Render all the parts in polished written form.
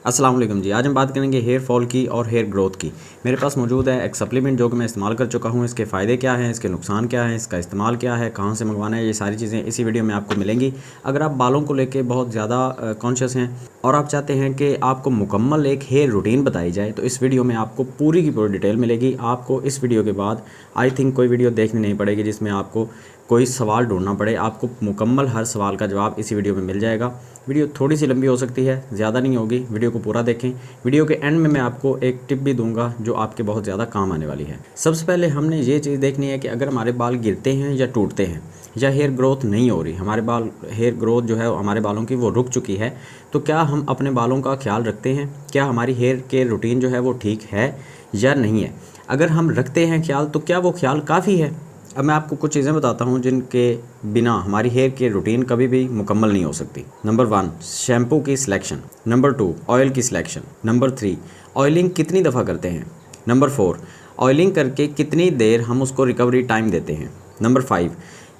अस्सलाम वालेकुम जी। आज हम बात करेंगे हेयर फॉल की और हेयर ग्रोथ की। मेरे पास मौजूद है एक सप्लीमेंट जो कि मैं इस्तेमाल कर चुका हूँ। इसके फ़ायदे क्या हैं, इसके नुकसान क्या हैं, इसका इस्तेमाल क्या है, कहाँ से मंगवाना है, ये सारी चीज़ें इसी वीडियो में आपको मिलेंगी। अगर आप बालों को लेके बहुत ज़्यादा कॉन्शियस हैं और आप चाहते हैं कि आपको मुकम्मल एक हेयर रूटीन बताई जाए, तो इस वीडियो में आपको पूरी की पूरी डिटेल मिलेगी। आपको इस वीडियो के बाद आई थिंक कोई वीडियो देखनी नहीं पड़ेगी जिसमें आपको कोई सवाल ढूंढना पड़े। आपको मुकम्मल हर सवाल का जवाब इसी वीडियो में मिल जाएगा। वीडियो थोड़ी सी लंबी हो सकती है, ज़्यादा नहीं होगी। वीडियो को पूरा देखें। वीडियो के एंड में मैं आपको एक टिप भी दूंगा जो आपके बहुत ज़्यादा काम आने वाली है। सबसे पहले हमने ये चीज़ देखनी है कि अगर हमारे बाल गिरते हैं या टूटते हैं या हेयर ग्रोथ नहीं हो रही, हमारे बाल हेयर ग्रोथ जो है हमारे बालों की वो रुक चुकी है, तो क्या हम अपने बालों का ख्याल रखते हैं? क्या हमारी हेयर केयर रूटीन जो है वो ठीक है या नहीं है? अगर हम रखते हैं ख्याल तो क्या वो ख्याल काफ़ी है? अब मैं आपको कुछ चीज़ें बताता हूँ जिनके बिना हमारी हेयर केयर रूटीन कभी भी मुकम्मल नहीं हो सकती। नंबर 1, शैम्पू की सिलेक्शन। नंबर 2, ऑयल की सिलेक्शन। नंबर 3, ऑयलिंग कितनी दफ़ा करते हैं। नंबर 4, ऑयलिंग करके कितनी देर हम उसको रिकवरी टाइम देते हैं। नंबर 5,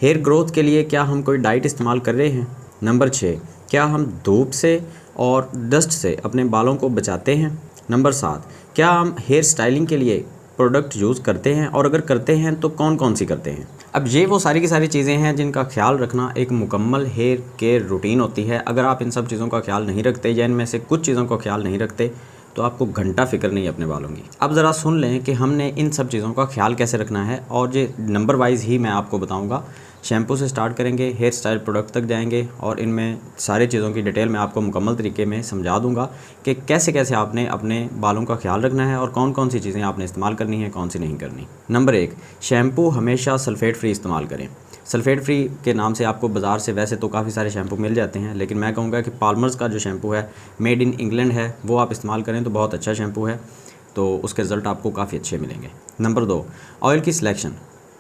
हेयर ग्रोथ के लिए क्या हम कोई डाइट इस्तेमाल कर रहे हैं। नंबर 6, क्या हम धूप से और डस्ट से अपने बालों को बचाते हैं। नंबर 7, क्या हम हेयर स्टाइलिंग के लिए प्रोडक्ट यूज़ करते हैं और अगर करते हैं तो कौन कौन सी करते हैं। अब ये वो सारी की सारी चीज़ें हैं जिनका ख्याल रखना एक मुकम्मल हेयर केयर रूटीन होती है। अगर आप इन सब चीज़ों का ख्याल नहीं रखते या इनमें से कुछ चीज़ों का ख्याल नहीं रखते तो आपको घंटा फिक्र नहीं है अपने बालों की। अब ज़रा सुन लें कि हमने इन सब चीज़ों का ख्याल कैसे रखना है और ये नंबर वाइज ही मैं आपको बताऊँगा। शैम्पू से स्टार्ट करेंगे, हेयर स्टाइल प्रोडक्ट तक जाएंगे और इनमें सारी चीज़ों की डिटेल मैं आपको मुकम्मल तरीके में समझा दूंगा कि कैसे कैसे आपने अपने बालों का ख्याल रखना है और कौन कौन सी चीज़ें आपने इस्तेमाल करनी है, कौन सी नहीं करनी। नंबर 1, शैम्पू हमेशा सल्फेट फ्री इस्तेमाल करें। सल्फेट फ्री के नाम से आपको बाज़ार से वैसे तो काफ़ी सारे शैम्पू मिल जाते हैं, लेकिन मैं कहूँगा कि पाल्मर्स का जो शैम्पू है, मेड इन इंग्लैंड है, वो आप इस्तेमाल करें तो बहुत अच्छा शैम्पू है, तो उसके रिज़ल्ट आपको काफ़ी अच्छे मिलेंगे। नंबर 2, ऑयल की सिलेक्शन।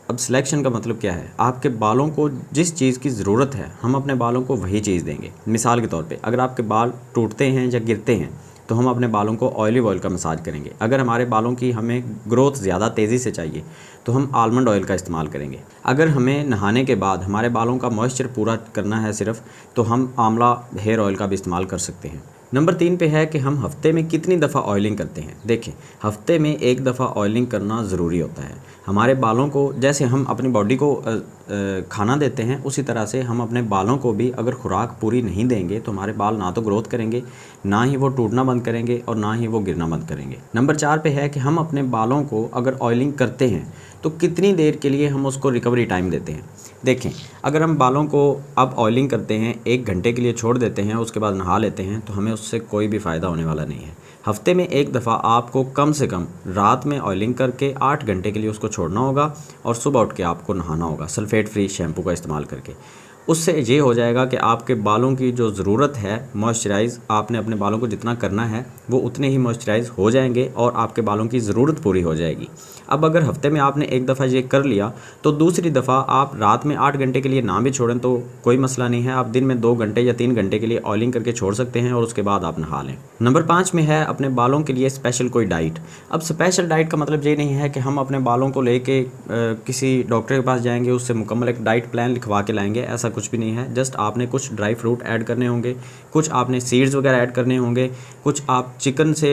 अब सिलेक्शन का मतलब क्या है? आपके बालों को जिस चीज़ की ज़रूरत है हम अपने बालों को वही चीज़ देंगे। मिसाल के तौर पे अगर आपके बाल टूटते हैं या गिरते हैं तो हम अपने बालों को ऑलिव ऑयल का मसाज करेंगे। अगर हमारे बालों की हमें ग्रोथ ज़्यादा तेज़ी से चाहिए तो हम आलमंड ऑयल का इस्तेमाल करेंगे। अगर हमें नहाने के बाद हमारे बालों का मॉइस्चर पूरा करना है सिर्फ, तो हम आंवला हेयर ऑयल का भी इस्तेमाल कर सकते हैं। नंबर 3 पे है कि हम हफ्ते में कितनी दफ़ा ऑयलिंग करते हैं। देखें, हफ्ते में एक दफ़ा ऑयलिंग करना ज़रूरी होता है। हमारे बालों को जैसे हम अपनी बॉडी को खाना देते हैं, उसी तरह से हम अपने बालों को भी अगर खुराक पूरी नहीं देंगे तो हमारे बाल ना तो ग्रोथ करेंगे, ना ही वो टूटना बंद करेंगे और ना ही वो गिरना बंद करेंगे। नंबर 4 पे है कि हम अपने बालों को अगर ऑयलिंग करते हैं तो कितनी देर के लिए हम उसको रिकवरी टाइम देते हैं। देखें, अगर हम बालों को अब ऑयलिंग करते हैं, 1 घंटे के लिए छोड़ देते हैं, उसके बाद नहा लेते हैं, तो हमें उससे कोई भी फ़ायदा होने वाला नहीं है। हफ्ते में एक दफ़ा आपको कम से कम रात में ऑयलिंग करके 8 घंटे के लिए उसको छोड़ना होगा और सुबह उठ के आपको नहाना होगा सल्फेट फ्री शैम्पू का इस्तेमाल करके। उससे ये हो जाएगा कि आपके बालों की जो ज़रूरत है मॉइस्चराइज़, आपने अपने बालों को जितना करना है वो उतने ही मॉइस्चराइज़ हो जाएंगे और आपके बालों की ज़रूरत पूरी हो जाएगी। अब अगर हफ्ते में आपने एक दफ़ा ये कर लिया तो दूसरी दफ़ा आप रात में 8 घंटे के लिए ना भी छोड़ें तो कोई मसला नहीं है। आप दिन में 2 घंटे या 3 घंटे के लिए ऑयलिंग करके छोड़ सकते हैं और उसके बाद आप नहा लें। नंबर 5 में है अपने बालों के लिए स्पेशल कोई डाइट। अब स्पेशल डाइट का मतलब ये नहीं है कि हम अपने बालों को लेके किसी डॉक्टर के पास जाएंगे, उससे मुकम्मल एक डाइट प्लान लिखवा के लाएंगे, ऐसा कुछ भी नहीं है। जस्ट आपने कुछ ड्राई फ्रूट ऐड करने होंगे, कुछ आपने सीड्स वगैरह ऐड करने होंगे, कुछ आप चिकन से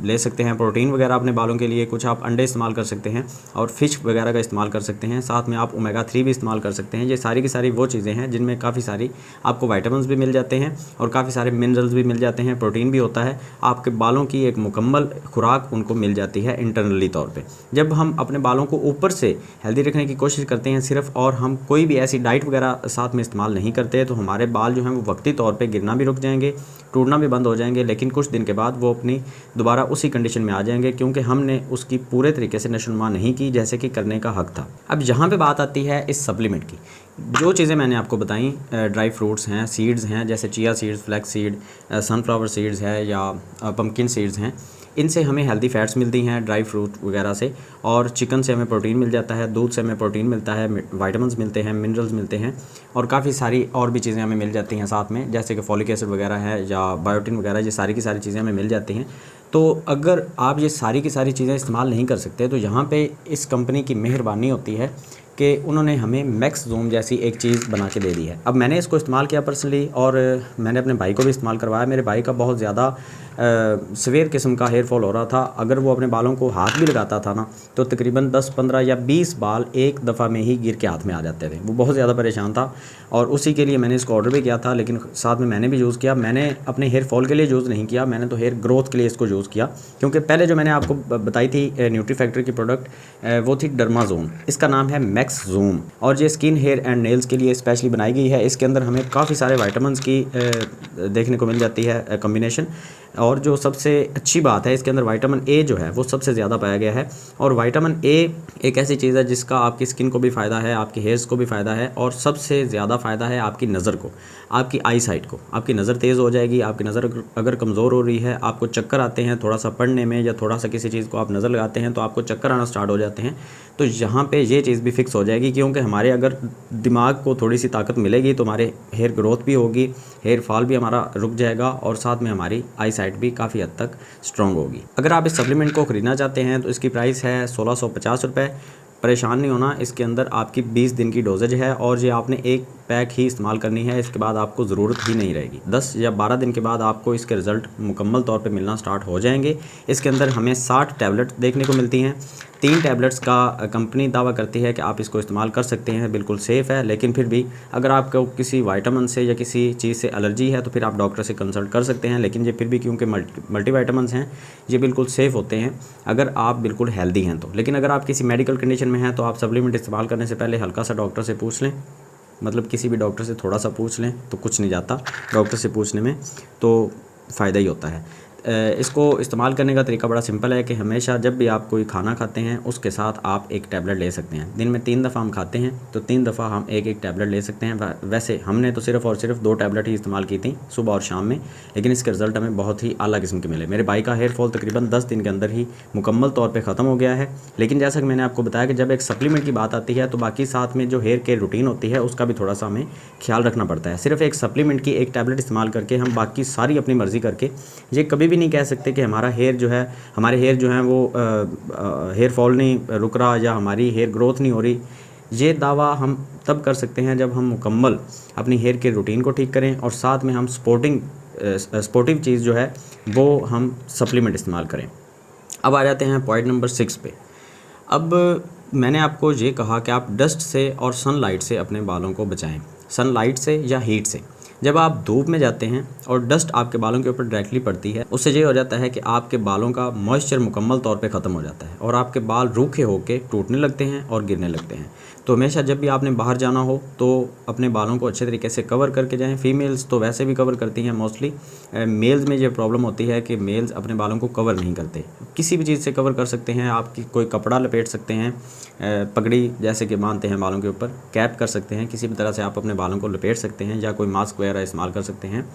ले सकते हैं प्रोटीन वगैरह अपने बालों के लिए, कुछ आप अंडे इस्तेमाल कर सकते हैं और फ़िश वगैरह का इस्तेमाल कर सकते हैं। साथ में आप ओमेगा 3 भी इस्तेमाल कर सकते हैं। ये सारी की सारी वो चीज़ें हैं जिनमें काफ़ी सारी आपको विटामिन्स भी मिल जाते हैं और काफ़ी सारे मिनरल्स भी मिल जाते हैं, प्रोटीन भी होता है। आपके बालों की एक मुकम्मल खुराक उनको मिल जाती है इंटरनली तौर पे। जब हम अपने बालों को ऊपर से हेल्दी रखने की कोशिश करते हैं सिर्फ और हम कोई भी ऐसी डाइट वगैरह साथ में इस्तेमाल नहीं करते तो हमारे बाल जो हैं वो वक्ती तौर पे गिरना भी रुक जाएंगे, टूटना भी बंद हो जाएंगे, लेकिन कुछ दिन के बाद वो अपनी दोबारा उसी कंडीशन में आ जाएंगे क्योंकि हमने उसकी पूरे तरीके से नशोनुमा नहीं की जैसे कि करने का हक था। अब यहाँ पे बात आती है इस सप्लीमेंट की। जो चीज़ें मैंने आपको बताई, ड्राई फ्रूट्स हैं, सीड्स हैं जैसे chia seeds, flax seed, sunflower seeds है या पम्पकिन सीड्स हैं, इनसे हमें हेल्दी फैट्स मिलती हैं ड्राई फ्रूट वगैरह से, और चिकन से हमें प्रोटीन मिल जाता है, दूध से हमें प्रोटीन मिलता है, विटामिन्स मिलते हैं, मिनरल्स मिलते हैं और काफ़ी सारी और भी चीज़ें हमें मिल जाती हैं साथ में, जैसे कि फॉलिक एसिड वगैरह है या बायोटिन वगैरह, ये सारी की सारी चीज़ें हमें मिल जाती हैं। तो अगर आप ये सारी की सारी चीज़ें इस्तेमाल नहीं कर सकते तो यहाँ पे इस कंपनी की मेहरबानी होती है कि उन्होंने हमें मैक्स ज़ूम जैसी एक चीज़ बना के दे दी है। अब मैंने इसको इस्तेमाल किया पर्सनली और मैंने अपने भाई को भी इस्तेमाल करवाया। मेरे भाई का बहुत ज़्यादा सवेयर किस्म का हेयर फॉल हो रहा था। अगर वो अपने बालों को हाथ भी लगाता था ना तो तकरीबन 10, 15 या 20 बाल एक दफ़ा में ही गिर के हाथ में आ जाते थे। वो बहुत ज़्यादा परेशान था और उसी के लिए मैंने इसको ऑर्डर भी किया था, लेकिन साथ में मैंने भी यूज़ किया। मैंने अपने हेयर फॉल के लिए यूज़ नहीं किया, मैंने तो हेयर ग्रोथ के लिए इसको यूज़ किया। क्योंकि पहले जो मैंने आपको बताई थी न्यूट्री फैक्ट्री की प्रोडक्ट, वो थी डर्माज़ोन। इसका नाम है मैक्स ज़ूम और ये स्किन, हेयर एंड नेल्स के लिए स्पेशली बनाई गई है। इसके अंदर हमें काफ़ी सारे विटामिन्स की देखने को मिल जाती है कॉम्बिनेशन। और जो सबसे अच्छी बात है, इसके अंदर विटामिन ए जो है वो सबसे ज़्यादा पाया गया है। और विटामिन ए एक ऐसी चीज़ है जिसका आपकी स्किन को भी फ़ायदा है, आपके हेयर्स को भी फ़ायदा है और सबसे ज़्यादा फ़ायदा है आपकी नज़र को, आपकी आई साइट को। आपकी नज़र तेज़ हो जाएगी। आपकी नज़र अगर कमज़ोर हो रही है, आपको चक्कर आते हैं थोड़ा सा पढ़ने में या थोड़ा सा किसी चीज़ को आप नज़र लगाते हैं तो आपको चक्कर आना स्टार्ट हो जाते हैं, तो यहाँ पे ये चीज़ भी फिक्स हो जाएगी। क्योंकि हमारे अगर दिमाग को थोड़ी सी ताकत मिलेगी तो हमारे हेयर ग्रोथ भी होगी, हेयर फॉल भी हमारा रुक जाएगा और साथ में हमारी आई साइट भी काफ़ी हद तक स्ट्रॉन्ग होगी। अगर आप इस सप्लीमेंट को ख़रीदना चाहते हैं तो इसकी प्राइस है 1650 रुपये। परेशान नहीं होना, इसके अंदर आपकी 20 दिन की डोजेज है और ये आपने एक पैक ही इस्तेमाल करनी है। इसके बाद आपको ज़रूरत ही नहीं रहेगी। 10 या 12 दिन के बाद आपको इसके रिज़ल्ट मुकम्मल तौर पे मिलना स्टार्ट हो जाएंगे। इसके अंदर हमें 60 टैबलेट देखने को मिलती हैं। 3 टैबलेट्स का कंपनी दावा करती है कि आप इसको इस्तेमाल कर सकते हैं, बिल्कुल सेफ़ है। लेकिन फिर भी अगर आपको किसी विटामिन से या किसी चीज़ से एलर्जी है तो फिर आप डॉक्टर से कंसल्ट कर सकते हैं। लेकिन ये फिर भी क्योंकि मल्टीविटामिन्स हैं, ये बिल्कुल सेफ़ होते हैं अगर आप बिल्कुल हेल्दी हैं तो। लेकिन अगर आप किसी मेडिकल कंडीशन में हैं तो आप सप्लीमेंट इस्तेमाल करने से पहले हल्का सा डॉक्टर से पूछ लें, मतलब किसी भी डॉक्टर से थोड़ा सा पूछ लें तो कुछ नहीं जाता। डॉक्टर से पूछने में तो फ़ायदा ही होता है। इसको इस्तेमाल करने का तरीका बड़ा सिंपल है कि हमेशा जब भी आप कोई खाना खाते हैं उसके साथ आप एक टैबलेट ले सकते हैं। दिन में 3 दफ़ा हम खाते हैं तो 3 दफ़ा हम एक टैबलेट ले सकते हैं। वैसे हमने तो सिर्फ़ और सिर्फ 2 टैबलेट ही इस्तेमाल की थी, सुबह और शाम में, लेकिन इसके रिज़ल्ट हमें बहुत ही आला किस्म के मिले। मेरे भाई का हेयर फॉल तकरीबन 10 दिन के अंदर ही मुकम्मल तौर पर ख़त्म हो गया है। लेकिन जैसा कि मैंने आपको बताया कि जब एक सप्लीमेंट की बात आती है तो बाकी साथ में जो हेयर केयर रूटीन होती है उसका भी थोड़ा सा हमें ख्याल रखना पड़ता है। सिर्फ एक सप्लीमेंट की एक टैबलेट इस्तेमाल करके हम बाकी सारी अपनी मर्ज़ी करके ये कभी भी नहीं कह सकते कि हमारे हेयर जो है वो हेयर फॉल नहीं रुक रहा या हमारी हेयर ग्रोथ नहीं हो रही। ये दावा हम तब कर सकते हैं जब हम मुकम्मल अपनी हेयर के रूटीन को ठीक करें और साथ में हम स्पोर्टिव चीज़ जो है वो हम सप्लीमेंट इस्तेमाल करें। अब आ जाते हैं पॉइंट नंबर 6 पे। अब मैंने आपको ये कहा कि आप डस्ट से और सनलाइट से अपने बालों को बचाएं, सनलाइट से या हीट से। जब आप धूप में जाते हैं और डस्ट आपके बालों के ऊपर डायरेक्टली पड़ती है, उससे ये हो जाता है कि आपके बालों का मॉइस्चर मुकम्मल तौर पे ख़त्म हो जाता है और आपके बाल रूखे होकर टूटने लगते हैं और गिरने लगते हैं। तो हमेशा जब भी आपने बाहर जाना हो तो अपने बालों को अच्छे तरीके से कवर करके जाएं। फीमेल्स तो वैसे भी कवर करती हैं मोस्टली, मेल्स में ये प्रॉब्लम होती है कि मेल्स अपने बालों को कवर नहीं करते। किसी भी चीज़ से कवर कर सकते हैं, आपकी कोई कपड़ा लपेट सकते हैं, पगड़ी जैसे कि बांधते हैं बालों के ऊपर, कैप कर सकते हैं, किसी भी तरह से आप अपने बालों को लपेट सकते हैं या कोई मास्क वगैरह इस्तेमाल कर सकते हैं।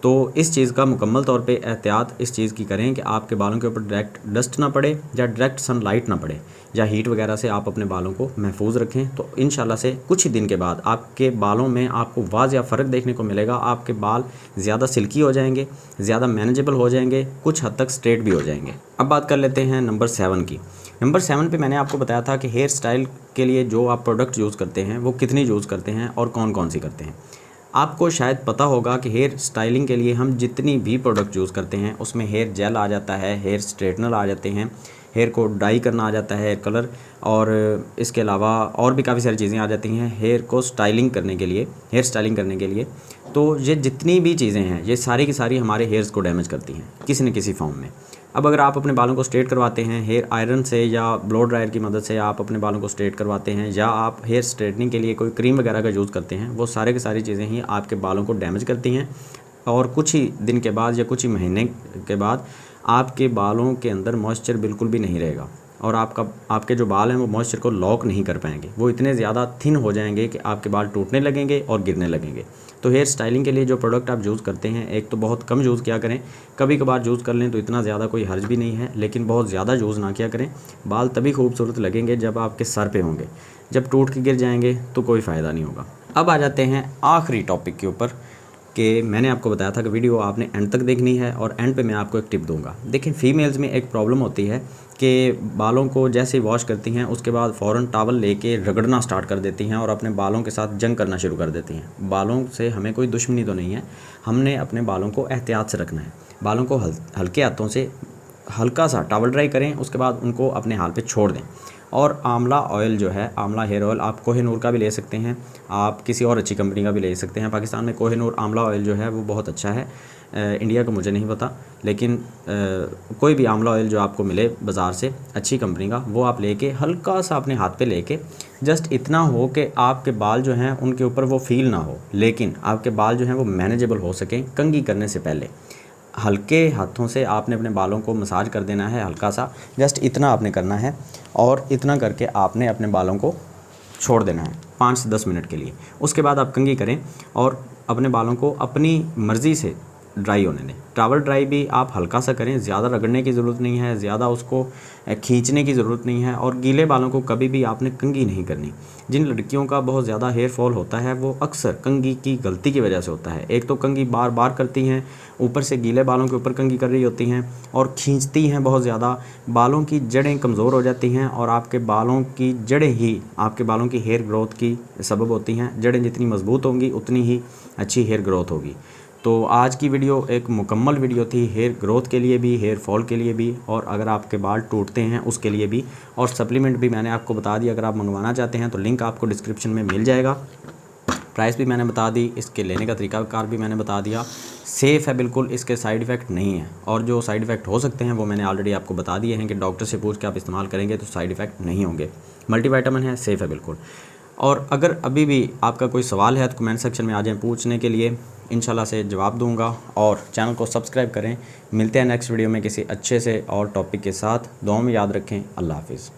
तो इस चीज़ का मुकम्मल तौर पे एहतियात इस चीज़ की करें कि आपके बालों के ऊपर डायरेक्ट डस्ट ना पड़े या डायरेक्ट सनलाइट ना पड़े या हीट वगैरह से आप अपने बालों को महफूज रखें। तो इंशाल्लाह से कुछ ही दिन के बाद आपके बालों में आपको वाज़िया फ़र्क देखने को मिलेगा। आपके बाल ज़्यादा सिल्की हो जाएंगे, ज़्यादा मैनेजेबल हो जाएंगे, कुछ हद तक स्ट्रेट भी हो जाएंगे। अब बात कर लेते हैं नंबर 7 की। नंबर 7 पे मैंने आपको बताया था कि हेयर स्टाइल के लिए जो आप प्रोडक्ट यूज़ करते हैं वो कितनी यूज़ करते हैं और कौन कौन सी करते हैं। आपको शायद पता होगा कि हेयर स्टाइलिंग के लिए हम जितनी भी प्रोडक्ट यूज़ करते हैं उसमें हेयर जेल आ जाता है, हेयर स्ट्रेटनर आ जाते हैं, हेयर को डाई करना आ जाता है, हेयर कलर, और इसके अलावा और भी काफ़ी सारी चीज़ें आ जाती हैं हेयर को स्टाइलिंग करने के लिए, हेयर स्टाइलिंग करने के लिए। तो ये जितनी भी चीज़ें हैं ये सारी की सारी हमारे हेयर्स को डैमेज करती हैं किसी न किसी फॉर्म में। अब अगर आप अपने बालों को स्ट्रेट करवाते हैं हेयर आयरन से या ब्लो ड्रायर की मदद से आप अपने बालों को स्ट्रेट करवाते हैं या आप हेयर स्ट्रेटनिंग के लिए कोई क्रीम वगैरह का यूज़ करते हैं, वो सारे की सारी चीज़ें ही आपके बालों को डैमेज करती हैं और कुछ ही दिन के बाद या कुछ ही महीने के बाद आपके बालों के अंदर मॉइस्चर बिल्कुल भी नहीं रहेगा और आपके जो बाल हैं वो मॉइस्चर को लॉक नहीं कर पाएंगे। वो इतने ज़्यादा थिन हो जाएंगे कि आपके बाल टूटने लगेंगे और गिरने लगेंगे। तो हेयर स्टाइलिंग के लिए जो प्रोडक्ट आप यूज़ करते हैं, एक तो बहुत कम यूज़ किया करें, कभी कभार यूज़ कर लें तो इतना ज़्यादा कोई हर्ज भी नहीं है, लेकिन बहुत ज़्यादा यूज़ ना किया करें। बाल तभी खूबसूरत लगेंगे जब आपके सर पे होंगे, जब टूट के गिर जाएंगे तो कोई फ़ायदा नहीं होगा। अब आ जाते हैं आखिरी टॉपिक के ऊपर, कि मैंने आपको बताया था कि वीडियो आपने एंड तक देखनी है और एंड पे मैं आपको एक टिप दूंगा। देखिए फ़ीमेल्स में एक प्रॉब्लम होती है कि बालों को जैसे ही वॉश करती हैं उसके बाद फ़ौरन टॉवल लेके रगड़ना स्टार्ट कर देती हैं और अपने बालों के साथ जंग करना शुरू कर देती हैं। बालों से हमें कोई दुश्मनी तो नहीं है, हमने अपने बालों को एहतियात से रखना है। बालों को हल्के हाथों से हल्का सा टॉवल ड्राई करें, उसके बाद उनको अपने हाल पे छोड़ दें। और आंवला ऑयल जो है, आंवला हेयर ऑयल, आप कोहिनूर का भी ले सकते हैं, आप किसी और अच्छी कंपनी का भी ले सकते हैं। पाकिस्तान में कोहिनूर आंवला ऑयल जो है वो बहुत अच्छा है, इंडिया का मुझे नहीं पता, लेकिन कोई भी आंवला ऑयल जो आपको मिले बाज़ार से अच्छी कंपनी का, वो आप लेके हल्का सा अपने हाथ पे लेके जस्ट इतना हो कि आपके बाल जो हैं उनके ऊपर वो फील ना हो, लेकिन आपके बाल जो हैं वो मैनेजेबल हो सकें। कंघी करने से पहले हल्के हाथों से आपने अपने बालों को मसाज कर देना है, हल्का सा, जस्ट इतना आपने करना है और इतना करके आपने अपने बालों को छोड़ देना है 5 से 10 मिनट के लिए। उसके बाद आप कंघी करें और अपने बालों को अपनी मर्ज़ी से ड्राई होने दें। टॉवल ड्राई भी आप हल्का सा करें, ज़्यादा रगड़ने की ज़रूरत नहीं है, ज़्यादा उसको खींचने की ज़रूरत नहीं है। और गीले बालों को कभी भी आपने कंघी नहीं करनी। जिन लड़कियों का बहुत ज़्यादा हेयर फॉल होता है वो अक्सर कंघी की गलती की वजह से होता है। एक तो कंघी बार बार करती हैं, ऊपर से गीले बालों के ऊपर कंघी कर रही होती हैं और खींचती हैं बहुत ज़्यादा, बालों की जड़ें कमज़ोर हो जाती हैं और आपके बालों की जड़ें ही आपके बालों की हेयर ग्रोथ की सबब होती हैं। जड़ें जितनी मज़बूत होंगी उतनी ही अच्छी हेयर ग्रोथ होगी। तो आज की वीडियो एक मुकम्मल वीडियो थी, हेयर ग्रोथ के लिए भी, हेयर फॉल के लिए भी, और अगर आपके बाल टूटते हैं उसके लिए भी। और सप्लीमेंट भी मैंने आपको बता दिया, अगर आप मंगवाना चाहते हैं तो लिंक आपको डिस्क्रिप्शन में मिल जाएगा। प्राइस भी मैंने बता दी, इसके लेने का तरीक़ाकार भी मैंने बता दिया। सेफ़ है बिल्कुल, इसके साइड इफ़ेक्ट नहीं है, और जो साइड इफ़ेक्ट हो सकते हैं वो मैंने ऑलरेडी आपको बता दिए हैं कि डॉक्टर से पूछ के आप इस्तेमाल करेंगे तो साइड इफ़ेक्ट नहीं होंगे। मल्टीविटामिन है, सेफ़ है बिल्कुल। और अगर अभी भी आपका कोई सवाल है तो कमेंट सेक्शन में आ जाएं पूछने के लिए, इंशाल्लाह से जवाब दूंगा। और चैनल को सब्सक्राइब करें। मिलते हैं नेक्स्ट वीडियो में किसी अच्छे से और टॉपिक के साथ। दुआ में याद रखें। अल्लाह हाफ़िज़।